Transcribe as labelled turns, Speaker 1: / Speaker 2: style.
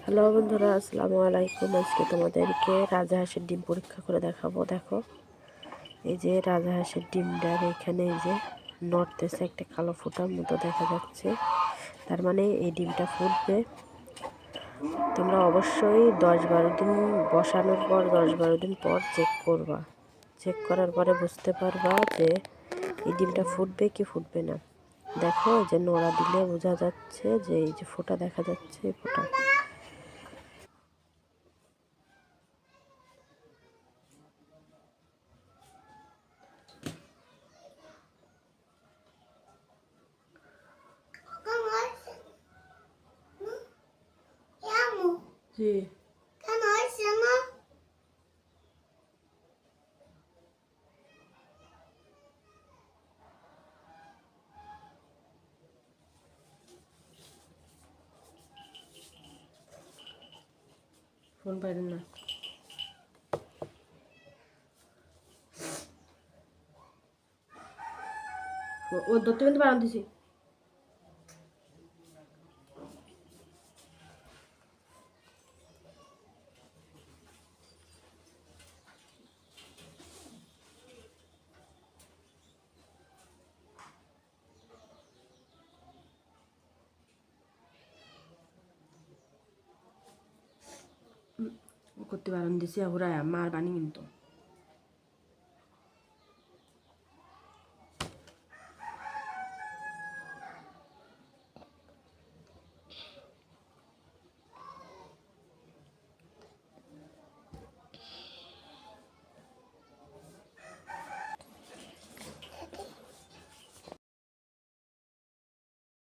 Speaker 1: Hello বন্ধুরা, আসসালামু আলাইকুম। আজকে তোমাদেরকে রাজহাঁসের ডিম পরীক্ষা করে দেখাবো। দেখো, এই যে রাজহাঁসের ডিমটার এখানে এই যে নড়তেছে, একটা কালো ফোঁটার মতো দেখা যাচ্ছে, তার মানে এই ডিমটা ফুটবে। তোমরা অবশ্যই 10-12 দিন বসানোর পর 10-12 দিন পর চেক করবা। চেক করার পরে বুঝতে পারবা যে এই ডিমটা ফুটবে কি ফুটবে না। দেখো, এই যে নোড়া দিলে বোঝা যাচ্ছে যে এই যে ফোঁটা দেখা যাচ্ছে, এই ফোঁটা। জি, ফোন পাইলেন না। ও ধরতে কিন্তু বারণ দিছি। করতে বারণ দিছি, ওরা মার বানি কিন্তু।